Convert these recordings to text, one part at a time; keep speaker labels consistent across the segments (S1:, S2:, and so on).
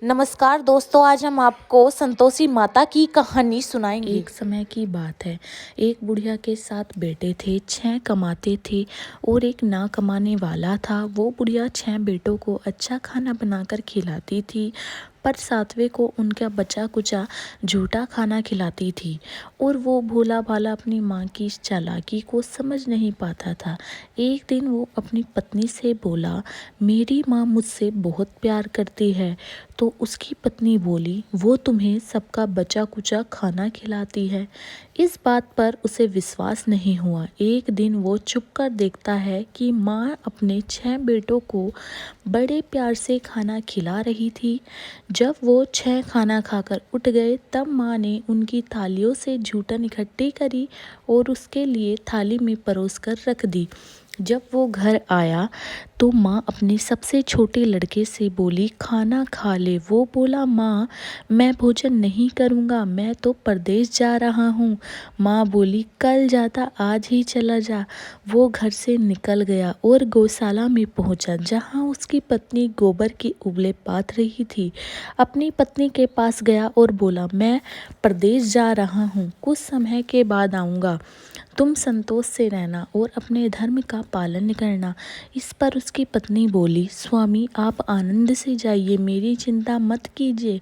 S1: नमस्कार दोस्तों, आज हम आपको संतोषी माता की कहानी सुनाएंगे।
S2: एक समय की बात है। एक बुढ़िया के 7 बेटे थे, 6 कमाते थे और एक ना कमाने वाला था। वो बुढ़िया 6 बेटों को अच्छा खाना बनाकर खिलाती थी, पर 7वें को उनका बचा कुचा झूठा खाना खिलाती थी और वो भोला भाला अपनी माँ की इस चालाकी को समझ नहीं पाता था। एक दिन वो अपनी पत्नी से बोला, मेरी माँ मुझसे बहुत प्यार करती है। तो उसकी पत्नी बोली, वो तुम्हें सबका बचा कुचा खाना खिलाती है। इस बात पर उसे विश्वास नहीं हुआ। एक दिन वो छुप कर देखता है कि माँ अपने 6 बेटों को बड़े प्यार से खाना खिला रही थी। जब वो 6 खाना खाकर उठ गए, तब माँ ने उनकी थालियों से जूठन इकट्ठी करी और उसके लिए थाली में परोस कर रख दी। जब वो घर आया तो माँ अपने सबसे छोटे लड़के से बोली, खाना खा ले। वो बोला, माँ मैं भोजन नहीं करूँगा, मैं तो परदेश जा रहा हूँ। माँ बोली, कल जाता आज ही चला जा। वो घर से निकल गया और गौशाला में पहुँचा, जहाँ उसकी पत्नी गोबर की उबले पाथ रही थी। अपनी पत्नी के पास गया और बोला, मैं परदेश जा रहा हूँ, कुछ समय के बाद आऊँगा। तुम संतोष से रहना और अपने धर्म का पालन करना। इस पर उसकी पत्नी बोली, स्वामी आप आनंद से जाइए, मेरी चिंता मत कीजिए।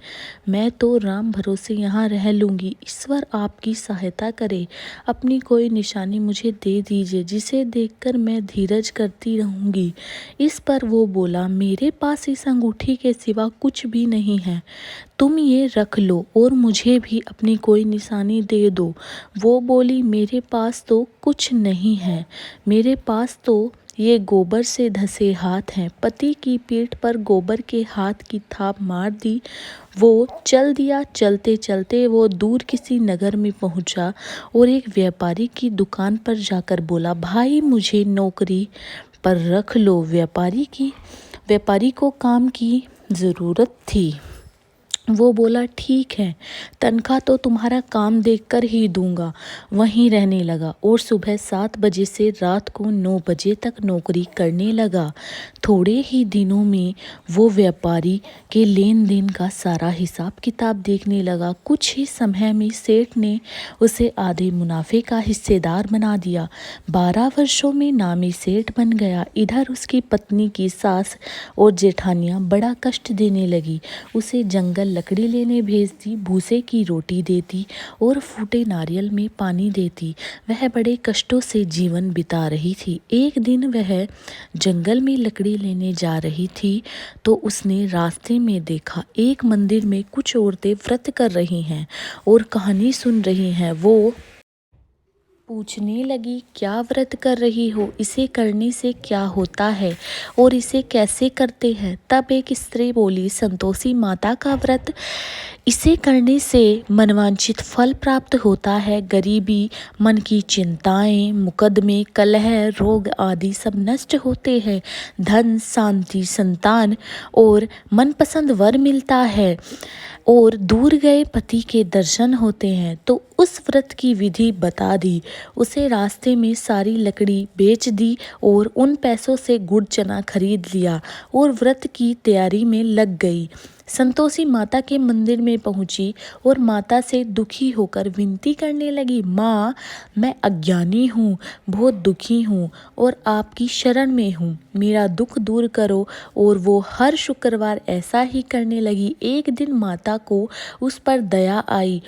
S2: मैं तो राम भरोसे यहाँ रह लूँगी। ईश्वर आपकी सहायता करे। अपनी कोई निशानी मुझे दे दीजिए, जिसे देखकर मैं धीरज करती रहूँगी। इस पर वो बोला, मेरे पास इस अंगूठी के सिवा कुछ भी नहीं है, तुम ये रख लो और मुझे भी अपनी कोई निशानी दे दो। वो बोली, मेरे पास तो कुछ नहीं है, मेरे पास तो ये गोबर से धसे हाथ हैं। पति की पीठ पर गोबर के हाथ की थाप मार दी। वो चल दिया। चलते चलते वो दूर किसी नगर में पहुंचा और एक व्यापारी की दुकान पर जाकर बोला, भाई मुझे नौकरी पर रख लो। व्यापारी को काम की ज़रूरत थी। वो बोला, ठीक है, तनख्वाह तो तुम्हारा काम देखकर ही दूंगा। वहीं रहने लगा और सुबह 7 बजे से रात को 9 बजे तक नौकरी करने लगा। थोड़े ही दिनों में वो व्यापारी के लेन देन का सारा हिसाब किताब देखने लगा। कुछ ही समय में सेठ ने उसे आधे मुनाफे का हिस्सेदार बना दिया। 12 वर्षों में नामी सेठ बन गया। इधर उसकी पत्नी की सास और जेठानियाँ बड़ा कष्ट देने लगी। उसे जंगल लकड़ी लेने भेजती, भूसे की रोटी देती और फूटे नारियल में पानी देती। वह बड़े कष्टों से जीवन बिता रही थी। एक दिन वह जंगल में लकड़ी लेने जा रही थी तो उसने रास्ते में देखा, एक मंदिर में कुछ औरतें व्रत कर रही हैं और कहानी सुन रही हैं। वो पूछने लगी, क्या व्रत कर रही हो? इसे करने से क्या होता है और इसे कैसे करते हैं? तब एक स्त्री बोली, संतोषी माता का व्रत। इसे करने से मनवांछित फल प्राप्त होता है। गरीबी, मन की चिंताएं, मुकदमे, कलह, रोग आदि सब नष्ट होते हैं। धन, शांति, संतान और मनपसंद वर मिलता है और दूर गए पति के दर्शन होते हैं। तो उस व्रत की विधि बता दी। उसे रास्ते में सारी लकड़ी बेच दी और उन पैसों से गुड़ चना खरीद लिया और व्रत की तैयारी में लग गई। संतोषी माता के मंदिर में पहुंची और माता से दुखी होकर विनती करने लगी, माँ मैं अज्ञानी हूँ, बहुत दुखी हूँ और आपकी शरण में हूँ, मेरा दुख दूर करो। और वो हर शुक्रवार ऐसा ही करने लगी। एक दिन माता को उस पर दया आई।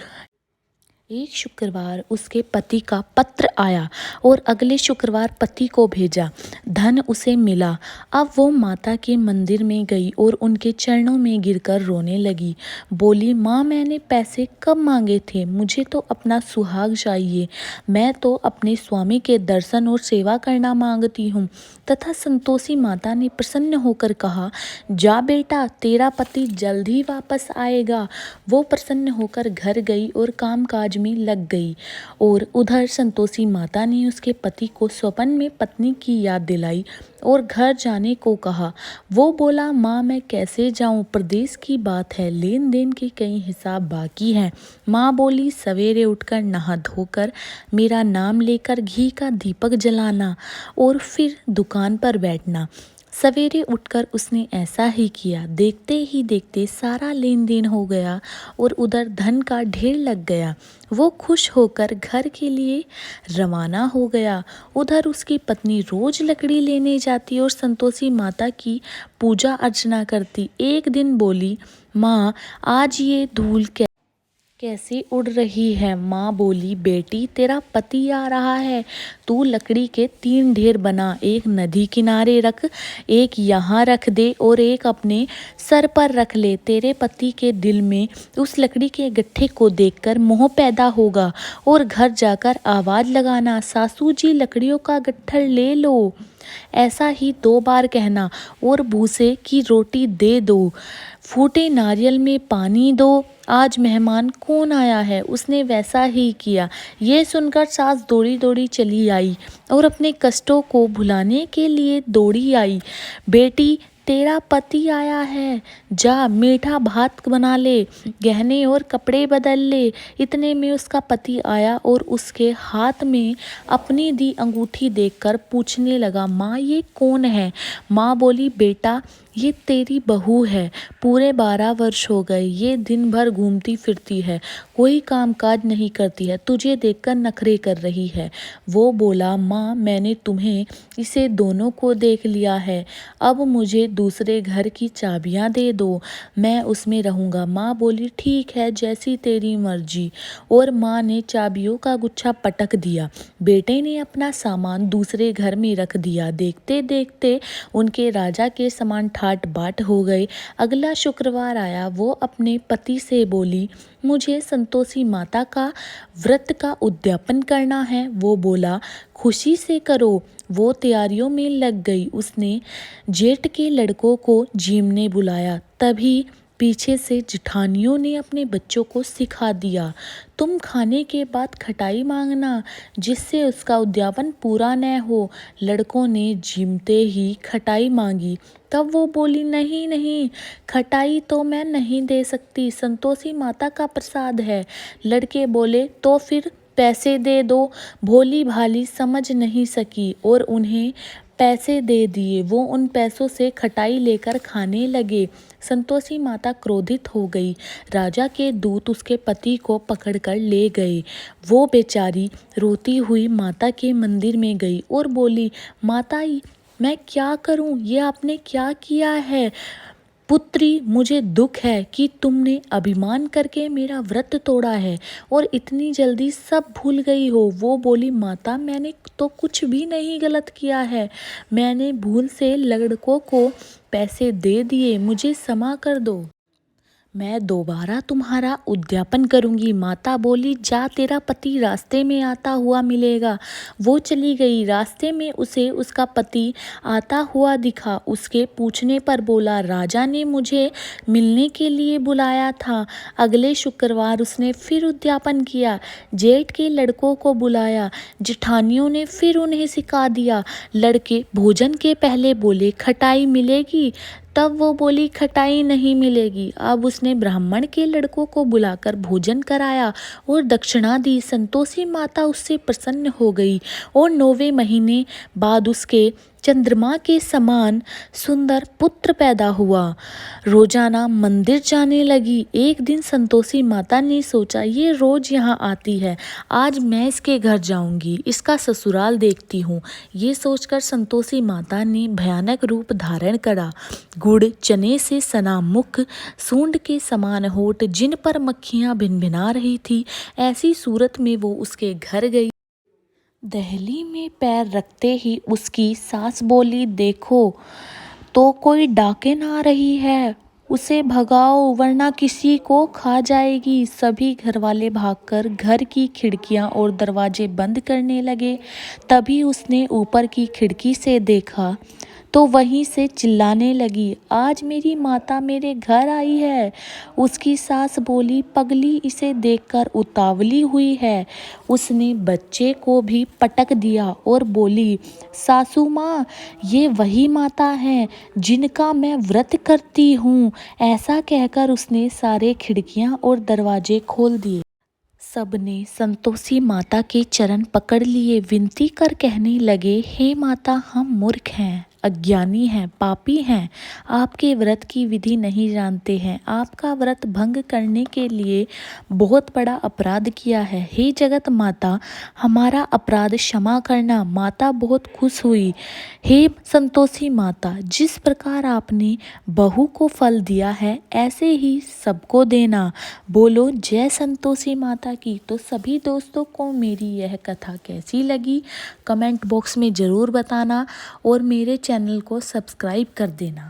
S2: एक शुक्रवार उसके पति का पत्र आया और अगले शुक्रवार पति को भेजा। धन उसे मिला। अब वो माता के मंदिर में गई और उनके चरणों में गिरकर रोने लगी। बोली, माँ मैंने पैसे कब मांगे थे? मुझे तो अपना सुहाग चाहिए। मैं तो अपने स्वामी के दर्शन और सेवा करना मांगती हूँ। तथा संतोषी माता ने प्रसन्न होकर कहा, जा बेटा, तेरा पति जल्द ही वापस आएगा। वो प्रसन्न होकर घर गई और कामकाज में लग गई और उधर संतोषी माता ने उसके पति को स्वप्न में पत्नी की याद दिलाई और घर जाने को कहा। वो बोला, माँ मैं कैसे जाऊँ? प्रदेश की बात है, लेन देन के कई हिसाब बाकी हैं। माँ बोली, सवेरे उठकर नहा धोकर मेरा नाम लेकर घी का दीपक जलाना और फिर दुकान पर बैठना। सवेरे उठकर उसने ऐसा ही किया। देखते ही देखते सारा लेन देन हो गया और उधर धन का ढेर लग गया। वो खुश होकर घर के लिए रवाना हो गया। उधर उसकी पत्नी रोज लकड़ी लेने जाती और संतोषी माता की पूजा अर्चना करती। एक दिन बोली, माँ आज ये धूल कैसे उड़ रही है? माँ बोली, बेटी तेरा पति आ रहा है, तू लकड़ी के 3 ढेर बना, एक नदी किनारे रख, एक यहाँ रख दे और एक अपने सर पर रख ले। तेरे पति के दिल में उस लकड़ी के गट्ठे को देखकर मोह पैदा होगा और घर जाकर आवाज़ लगाना, सासू जी लकड़ियों का गट्ठर ले लो। ऐसा ही 2 बार कहना और भूसे की रोटी दे दो, फूटे नारियल में पानी दो। आज मेहमान कौन आया है? उसने वैसा ही किया। ये सुनकर सास दौड़ी दौड़ी चली आई और अपने कष्टों को भुलाने के लिए दौड़ी आई। बेटी तेरा पति आया है, जा मीठा भात बना ले, गहने और कपड़े बदल ले। इतने में उसका पति आया और उसके हाथ में अपनी दी अंगूठी देखकर पूछने लगा, माँ ये कौन है? माँ बोली, बेटा ये तेरी बहू है, पूरे 12 वर्ष हो गए, ये दिन भर घूमती फिरती है, कोई काम काज नहीं करती है, तुझे देखकर नखरे कर रही है। वो बोला, माँ मैंने तुम्हें इसे दोनों को देख लिया है, अब मुझे दूसरे घर की चाबियाँ दे दो, मैं उसमें रहूँगा। माँ बोली, ठीक है जैसी तेरी मर्जी। और माँ ने चाबियों का गुच्छा पटक दिया। बेटे ने अपना सामान दूसरे घर में रख दिया। देखते देखते उनके राजा के समान ठाट बाट हो गए। अगला शुक्रवार आया। वो अपने पति से बोली, मुझे संतोषी माता का व्रत का उद्यापन करना है। वो बोला, खुशी से करो। वो तैयारियों में लग गई। उसने जेठ के लड़कों को जीमने बुलाया। तभी पीछे से जिठानियों ने अपने बच्चों को सिखा दिया, तुम खाने के बाद खटाई मांगना, जिससे उसका उद्यापन पूरा न हो। लड़कों ने जीमते ही खटाई मांगी। तब वो बोली, नहीं नहीं, खटाई तो मैं नहीं दे सकती, संतोषी माता का प्रसाद है। लड़के बोले, तो फिर पैसे दे दो। भोली भाली समझ नहीं सकी और उन्हें पैसे दे दिए। वो उन पैसों से खटाई लेकर खाने लगे। संतोषी माता क्रोधित हो गई। राजा के दूत उसके पति को पकड़कर ले गए। वो बेचारी रोती हुई माता के मंदिर में गई और बोली, माता मैं क्या करूं? ये आपने क्या किया है? पुत्री, मुझे दुख है कि तुमने अभिमान करके मेरा व्रत तोड़ा है और इतनी जल्दी सब भूल गई हो। वो बोली, माता मैंने तो कुछ भी नहीं गलत किया है, मैंने भूल से लड़कों को पैसे दे दिए, मुझे क्षमा कर दो, मैं दोबारा तुम्हारा उद्यापन करूंगी। माता बोली, जा तेरा पति रास्ते में आता हुआ मिलेगा। वो चली गई। रास्ते में उसे उसका पति आता हुआ दिखा। उसके पूछने पर बोला, राजा ने मुझे मिलने के लिए बुलाया था। अगले शुक्रवार उसने फिर उद्यापन किया। जेठ के लड़कों को बुलाया। जिठानियों ने फिर उन्हें सिखा दिया। लड़के भोजन के पहले बोले, खटाई मिलेगी? तब वो बोली, खटाई नहीं मिलेगी। अब उसने ब्राह्मण के लड़कों को बुलाकर भोजन कराया और दक्षिणा दी। संतोषी माता उससे प्रसन्न हो गई और 9वें महीने बाद उसके चंद्रमा के समान सुंदर पुत्र पैदा हुआ। रोजाना मंदिर जाने लगी। एक दिन संतोषी माता ने सोचा, ये रोज यहाँ आती है, आज मैं इसके घर जाऊंगी, इसका ससुराल देखती हूँ। ये सोचकर संतोषी माता ने भयानक रूप धारण करा। गुड़ चने से सना मुख, सूंड के समान होठ, जिन पर मक्खियाँ भिनभिना रही थी, ऐसी सूरत में वो उसके घर गई। दहली में पैर रखते ही उसकी सास बोली, देखो तो कोई डाकन आ रही है, उसे भगाओ वरना किसी को खा जाएगी। सभी घरवाले भागकर घर की खिड़कियां और दरवाजे बंद करने लगे। तभी उसने ऊपर की खिड़की से देखा तो वहीं से चिल्लाने लगी, आज मेरी माता मेरे घर आई है। उसकी सास बोली, पगली इसे देखकर उतावली हुई है। उसने बच्चे को भी पटक दिया और बोली, सासू माँ ये वही माता हैं जिनका मैं व्रत करती हूँ। ऐसा कहकर उसने सारे खिड़कियाँ और दरवाजे खोल दिए। सबने संतोषी माता के चरण पकड़ लिए, विनती कर कहने लगे, हे माता हम मूर्ख हैं, अज्ञानी हैं, पापी हैं, आपके व्रत की विधि नहीं जानते हैं, आपका व्रत भंग करने के लिए बहुत बड़ा अपराध किया है। हे जगत माता, हमारा अपराध क्षमा करना। माता बहुत खुश हुई। हे संतोषी माता, जिस प्रकार आपने बहू को फल दिया है ऐसे ही सबको देना। बोलो जय संतोषी माता की। तो सभी दोस्तों को मेरी यह कथा कैसी लगी कमेंट बॉक्स में ज़रूर बताना और मेरे चैनल को सब्सक्राइब कर देना।